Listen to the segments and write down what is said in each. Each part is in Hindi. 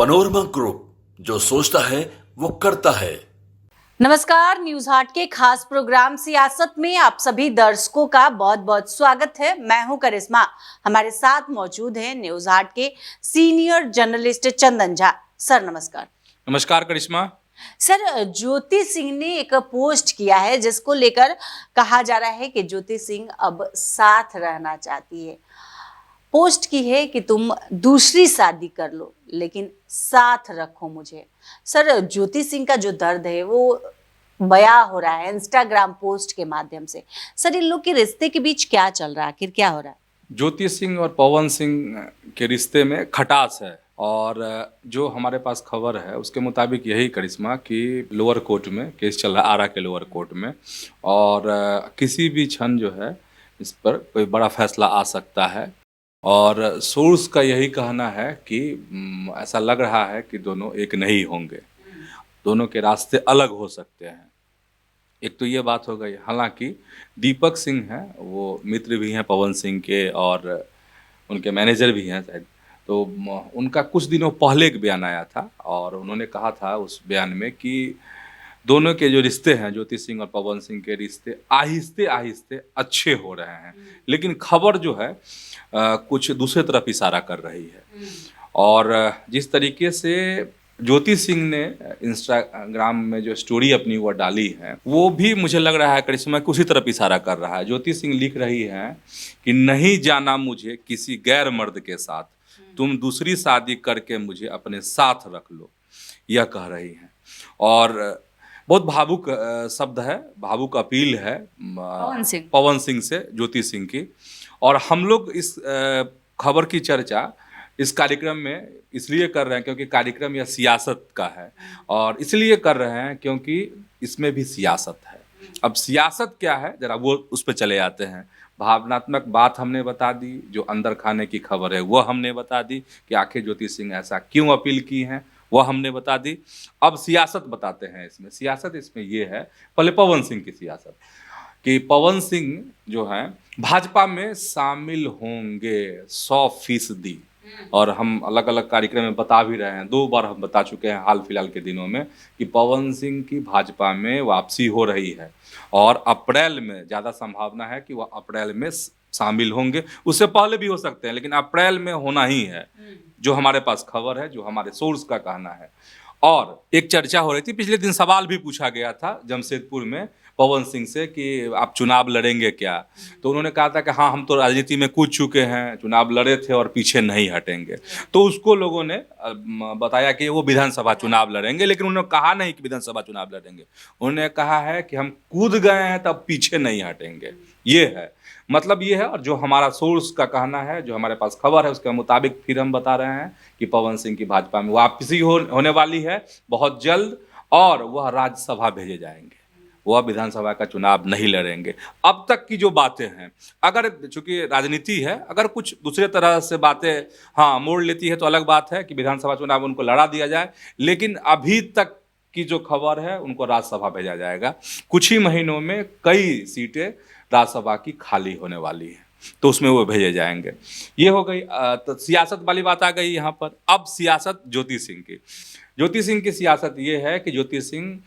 पनोरमा ग्रुप, जो सोचता है वो करता है। नमस्कार, न्यूज हाट के खास प्रोग्राम सियासत में आप सभी दर्शकों का बहुत बहुत स्वागत है। मैं हूं करिश्मा। हमारे साथ मौजूद हैं न्यूज हाट के senior journalist Chandan Jha. Sir नमस्कार। नमस्कार करिश्मा। सर, ज्योति सिंह ने एक पोस्ट किया है जिसको लेकर कहा जा रहा है कि ज्योति सिंह अब साथ रहना चाहती है। पोस्ट की है कि तुम दूसरी शादी कर लो लेकिन साथ रखो मुझे। सर, ज्योति सिंह का जो दर्द है वो बयां हो रहा है इंस्टाग्राम पोस्ट के माध्यम से। सर, इन लोग के रिश्ते के बीच क्या चल रहा है, आखिर क्या हो रहा है? ज्योति सिंह और पवन सिंह के रिश्ते में खटास है और जो हमारे पास खबर है उसके मुताबिक यही करिश्मा कि लोअर कोर्ट में केस चल रहा है, आरा के लोअर कोर्ट में, और किसी भी क्षण जो है इस पर कोई बड़ा फैसला आ सकता है। और सोर्स का यही कहना है कि ऐसा लग रहा है कि दोनों एक नहीं होंगे, दोनों के रास्ते अलग हो सकते हैं। एक तो ये बात हो गई। हालांकि दीपक सिंह हैं, वो मित्र भी हैं पवन सिंह के और उनके मैनेजर भी हैं शायद, तो उनका कुछ दिनों पहले एक बयान आया था और उन्होंने कहा था उस बयान में कि दोनों के जो रिश्ते हैं, ज्योति सिंह और पवन सिंह के रिश्ते आहिस्ते आहिस्ते अच्छे हो रहे हैं, लेकिन खबर जो है कुछ दूसरे तरफ इशारा कर रही है। और जिस तरीके से ज्योति सिंह ने इंस्टाग्राम में जो स्टोरी अपनी वो डाली है, वो भी मुझे लग रहा है करिश्मा कि उसी तरफ इशारा कर रहा है। ज्योति सिंह लिख रही है कि नहीं जाना मुझे किसी गैर मर्द के साथ, तुम दूसरी शादी करके मुझे अपने साथ रख लो, यह कह रही हैं। और बहुत भावुक शब्द है, भावुक अपील है पवन सिंह से ज्योति सिंह की। और हम लोग इस खबर की चर्चा इस कार्यक्रम में इसलिए कर रहे हैं क्योंकि कार्यक्रम यह सियासत का है, और इसलिए कर रहे हैं क्योंकि इसमें भी सियासत है। अब सियासत क्या है जरा वो उस पर चले आते हैं। भावनात्मक बात हमने बता दी, जो अंदर खाने की खबर है वो हमने बता दी कि आखिर ज्योति सिंह ऐसा क्यों अपील की हैं, वो हमने बता दी। अब सियासत बताते हैं इसमें। सियासत इसमें ये है, पहले पवन सिंह की सियासत, कि पवन सिंह जो हैं भाजपा में शामिल होंगे 100%। और हम अलग अलग कार्यक्रम में बता भी रहे हैं, 2 बार हम बता चुके हैं हाल फिलहाल के दिनों में कि पवन सिंह की भाजपा में वापसी हो रही है और अप्रैल में ज़्यादा संभावना है कि वह अप्रैल में शामिल होंगे। उससे पहले भी हो सकते हैं, लेकिन अप्रैल में होना ही है, जो हमारे पास खबर है, जो हमारे सोर्स का कहना है। और एक चर्चा हो रही थी, पिछले दिन सवाल भी पूछा गया था जमशेदपुर में पवन सिंह से कि आप चुनाव लड़ेंगे क्या, तो उन्होंने कहा था कि हाँ, हम तो राजनीति में कूद चुके हैं, चुनाव लड़े थे और पीछे नहीं हटेंगे। तो उसको लोगों ने बताया कि वो विधानसभा चुनाव लड़ेंगे, लेकिन उन्होंने कहा नहीं कि विधानसभा चुनाव लड़ेंगे। उन्होंने कहा है कि हम कूद गए हैं तब पीछे नहीं हटेंगे, ये है मतलब ये है। और जो हमारा सोर्स का कहना है, जो हमारे पास खबर है, उसके मुताबिक फिर हम बता रहे हैं कि पवन सिंह की भाजपा में वापसी होने वाली है बहुत जल्द, और वह राज्यसभा भेजे जाएंगे, वह विधानसभा का चुनाव नहीं लड़ेंगे। अब तक की जो बातें हैं, अगर चूंकि राजनीति है, अगर कुछ दूसरे तरह से बातें हाँ मोड़ लेती है तो अलग बात है कि विधानसभा चुनाव उनको लड़ा दिया जाए, लेकिन अभी तक की जो खबर है उनको राज्यसभा भेजा जाएगा। कुछ ही महीनों में कई सीटें राज्यसभा की खाली होने वाली है, तो उसमें वो भेजे जाएंगे। ये हो गई तो सियासत वाली बात आ गई यहाँ पर। अब सियासत ज्योति सिंह की। ज्योति सिंह की सियासत ये है कि ज्योति सिंह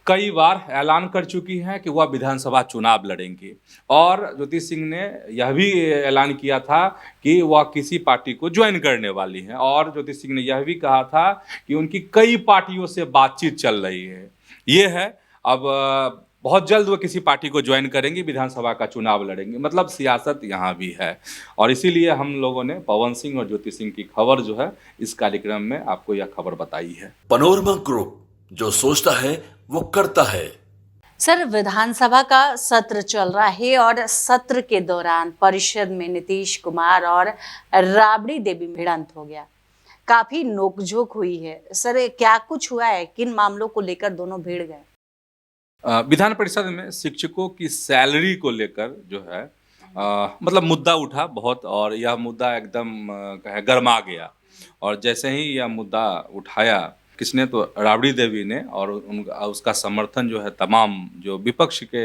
कई बार ऐलान कर चुकी हैं कि वह विधानसभा चुनाव लड़ेंगी, और ज्योति सिंह ने यह भी ऐलान किया था कि वह किसी पार्टी को ज्वाइन करने वाली हैं, और ज्योति सिंह ने यह भी कहा था कि उनकी कई पार्टियों से बातचीत चल रही है। ये है, अब बहुत जल्द वो किसी पार्टी को ज्वाइन करेंगी, विधानसभा का चुनाव लड़ेंगे। मतलब सियासत यहाँ भी है, और इसीलिए हम लोगों ने पवन सिंह और ज्योति सिंह की खबर जो है इस कार्यक्रम में आपको यह खबर बताई है। पनोरमा ग्रुप, जो सोचता है वो करता है। सर, विधानसभा का सत्र चल रहा है और सत्र के दौरान परिषद में नीतीश कुमार और राबड़ी देवी भिड़ंत हो गया, काफी नोकझोंक हुई है। सर, क्या कुछ हुआ है, किन मामलों को लेकर दोनों भिड़ गए? विधान परिषद में शिक्षकों की सैलरी को लेकर जो है मतलब मुद्दा उठा बहुत, और यह मुद्दा एकदम गर्मा गया। और जैसे ही यह मुद्दा उठाया किसने, तो राबड़ी देवी ने, और उसका समर्थन जो है तमाम जो विपक्ष के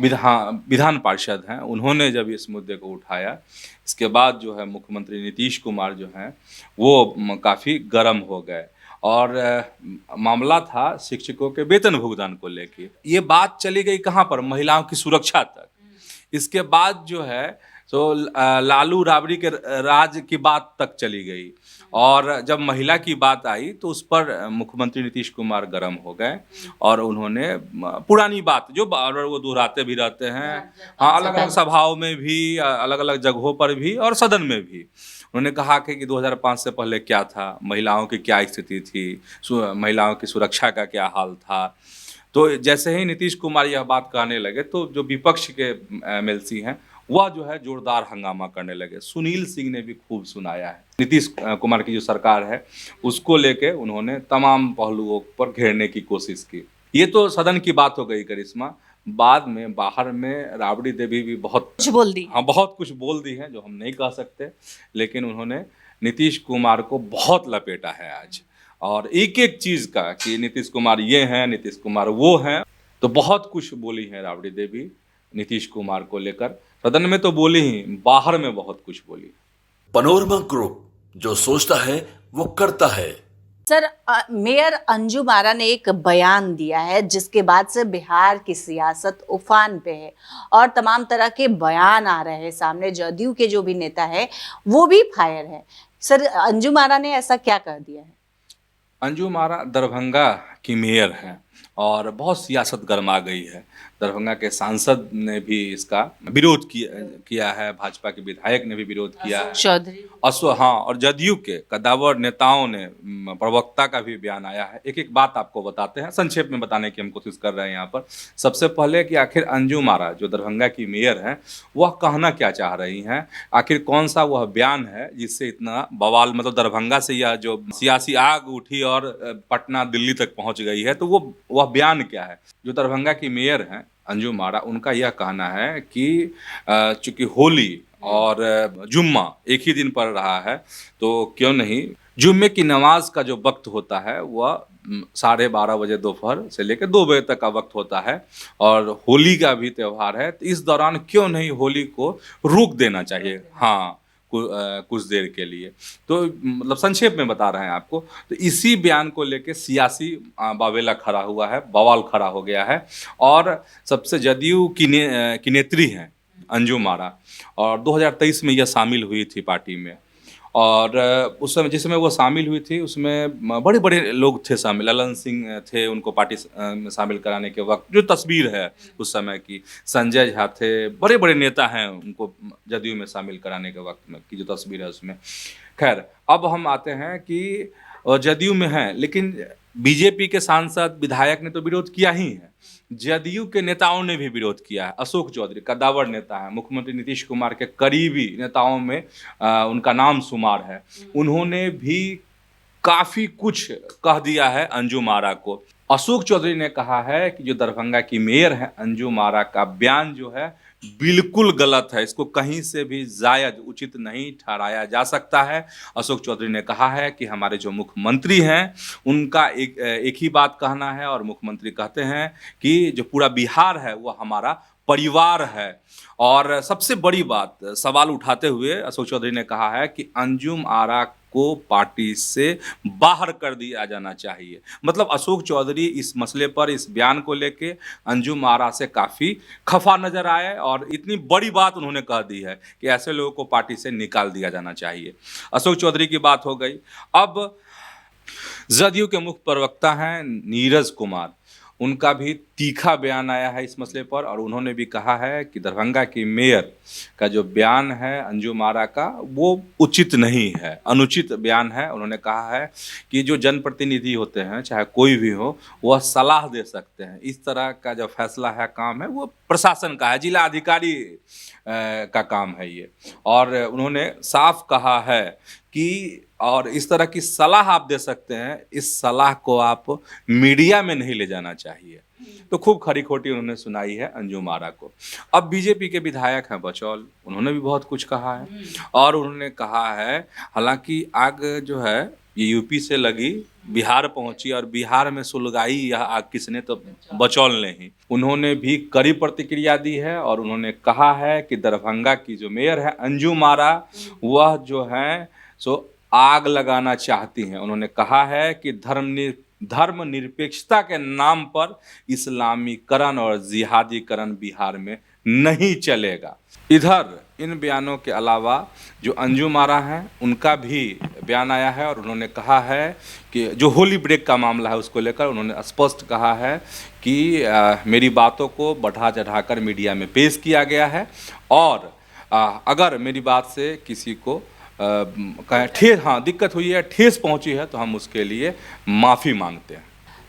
विधान पार्षद हैं, उन्होंने जब इस मुद्दे को उठाया, इसके बाद जो है मुख्यमंत्री नीतीश कुमार जो हैं वो काफ़ी गर्म हो गए। और मामला था शिक्षकों के वेतन भुगतान को लेके। ये बात चली गई कहाँ पर? महिलाओं की सुरक्षा तक। इसके बाद जो है तो लालू राबड़ी के राज की बात तक चली गई, और जब महिला की बात आई तो उस पर मुख्यमंत्री नीतीश कुमार गर्म हो गए और उन्होंने पुरानी बात जो बार बार वो दोहराते भी रहते हैं, हाँ, अलग अलग सभाओं में भी, अलग अलग जगहों पर भी और सदन में भी, उन्होंने कहा कि 2005 से पहले क्या था, महिलाओं की क्या स्थिति थी, महिलाओं की सुरक्षा का क्या हाल था। तो जैसे ही नीतीश कुमार यह बात कहने लगे तो जो विपक्ष के एमएलसी हैं वह जो है जोरदार हंगामा करने लगे। सुनील सिंह ने भी खूब सुनाया है। नीतीश कुमार की जो सरकार है उसको लेके उन्होंने तमाम पहलुओं पर घेरने की कोशिश की। ये तो सदन की बात हो गई करिश्मा। बाद में बाहर में राबड़ी देवी भी बहुत कुछ बोल दी, हाँ, बहुत कुछ बोल दी है जो हम नहीं कह सकते, लेकिन उन्होंने नीतीश कुमार को बहुत लपेटा है आज, और एक एक चीज़ का कि नीतीश कुमार ये हैं, नीतीश कुमार वो हैं, तो बहुत कुछ बोली है राबड़ी देवी नीतीश कुमार को लेकर। सदन में तो बोली ही, बाहर में बहुत कुछ बोली। पनोरमा ग्रुप, जो सोचता है वो करता है। सर, मेयर अंजुम आरा ने एक बयान दिया है जिसके बाद से बिहार की सियासत उफान पे है और तमाम तरह के बयान आ रहे हैं सामने। जदयू के जो भी नेता है वो भी फायर है। सर, अंजुम आरा ने ऐसा क्या कर दिया है? अंजुम आरा दरभंगा की मेयर हैं और बहुत सियासत गर्मा गई है। दरभंगा के सांसद ने भी इसका विरोध किया है, भाजपा के विधायक ने भी विरोध किया है, चौधरी, हाँ, और जदयू के कद्दावर नेताओं ने, प्रवक्ता का भी बयान आया है। एक एक बात आपको बताते हैं, संक्षेप में बताने की हम कोशिश कर रहे हैं यहाँ पर। सबसे पहले कि आखिर अंजुम आरा जो दरभंगा की मेयर हैं वह कहना क्या चाह रही हैं, आखिर कौन सा वह बयान है जिससे इतना बवाल, मतलब दरभंगा से यह जो सियासी आग उठी और पटना दिल्ली तक पहुँच गई है, तो वह बयान क्या है? जो दरभंगा की मेयर हैं अंजुम आरा, उनका यह कहना है कि चूंकि होली और जुम्मा एक ही दिन पर रहा है तो क्यों नहीं जुम्मे की नमाज का जो वक्त होता है वह 12:30 बजे दोपहर से लेकर 2 बजे तक का वक्त होता है, और होली का भी त्यौहार है, तो इस दौरान क्यों नहीं होली को रोक देना चाहिए, हाँ, कुछ देर के लिए। तो मतलब संक्षेप में बता रहे हैं आपको। तो इसी बयान को लेके सियासी बावेला खड़ा हुआ है, बवाल खड़ा हो गया है। और सबसे जदयू की नेत्री हैं अंजुम आरा, और 2023 में यह शामिल हुई थी पार्टी में, और उस समय जिस समय वो शामिल हुई थी उसमें बड़े बड़े लोग थे शामिल। ललन सिंह थे उनको पार्टी में शामिल कराने के वक्त, जो तस्वीर है उस समय की, संजय झा थे, बड़े बड़े नेता हैं उनको जदयू में शामिल कराने के वक्त में की जो तस्वीर है उसमें। खैर, अब हम आते हैं कि जदयू में हैं, लेकिन बीजेपी के सांसद विधायक ने तो विरोध किया ही है, जदयू के नेताओं ने भी विरोध किया है। अशोक चौधरी कद्दावर नेता है, मुख्यमंत्री नीतीश कुमार के करीबी नेताओं में उनका नाम शुमार है, उन्होंने भी काफ़ी कुछ कह दिया है अंजुम आरा को। अशोक चौधरी ने कहा है कि जो दरभंगा की मेयर है अंजुम आरा का बयान जो है बिल्कुल गलत है, इसको कहीं से भी जायज उचित नहीं ठहराया जा सकता है। अशोक चौधरी ने कहा है कि हमारे जो मुख्यमंत्री हैं उनका एक ही बात कहना है, और मुख्यमंत्री कहते हैं कि जो पूरा बिहार है वो हमारा परिवार है। और सबसे बड़ी बात सवाल उठाते हुए अशोक चौधरी ने कहा है कि अंजुम आरा को पार्टी से बाहर कर दिया जाना चाहिए। मतलब अशोक चौधरी इस मसले पर, इस बयान को लेके अंजुम आरा से काफ़ी खफा नजर आए, और इतनी बड़ी बात उन्होंने कह दी है कि ऐसे लोगों को पार्टी से निकाल दिया जाना चाहिए। अशोक चौधरी की बात हो गई। अब जदयू के मुख्य प्रवक्ता हैं नीरज कुमार, उनका भी तीखा बयान आया है इस मसले पर, और उन्होंने भी कहा है कि दरभंगा की मेयर का जो बयान है अंजुम आरा का वो उचित नहीं है, अनुचित बयान है। उन्होंने कहा है कि जो जनप्रतिनिधि होते हैं चाहे कोई भी हो वह सलाह दे सकते हैं, इस तरह का जो फैसला है, काम है, वो प्रशासन का है, जिला अधिकारी का काम है ये। और उन्होंने साफ कहा है कि और इस तरह की सलाह आप दे सकते हैं, इस सलाह को आप मीडिया में नहीं ले जाना चाहिए। तो खूब खरी खोटी उन्होंने सुनाई है अंजुम आरा को। अब बीजेपी के विधायक हैं बचौल, उन्होंने भी बहुत कुछ कहा है, और उन्होंने कहा है, हालांकि आग जो है ये यूपी से लगी बिहार पहुंची और बिहार में सुलगाई यह आग किसने, तो बचौल ने ही। उन्होंने भी कड़ी प्रतिक्रिया दी है और उन्होंने कहा है कि दरभंगा की जो मेयर है अंजुम आरा, वह जो है सो आग लगाना चाहती हैं। उन्होंने कहा है कि धर्मनिरपेक्षता के नाम पर इस्लामीकरण और जिहादीकरण बिहार में नहीं चलेगा। इधर इन बयानों के अलावा जो अंजुम आरा हैं उनका भी बयान आया है और उन्होंने कहा है कि जो होली ब्रेक का मामला है उसको लेकर उन्होंने स्पष्ट कहा है कि मेरी बातों को बढ़ा चढ़ाकर मीडिया में पेश किया गया है और अगर मेरी बात से किसी को ठेस दिक्कत हुई है, ठेस पहुंची है, तो हम उसके लिए माफ़ी मांगते हैं।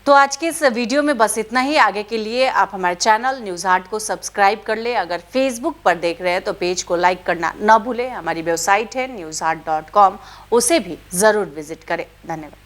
तो आज के इस वीडियो में बस इतना ही। आगे के लिए आप हमारे चैनल न्यूज़ हाट को सब्सक्राइब कर ले। अगर फेसबुक पर देख रहे हैं तो पेज को लाइक करना ना भूलें। हमारी वेबसाइट है newsheart.com, उसे भी ज़रूर विजिट करें। धन्यवाद।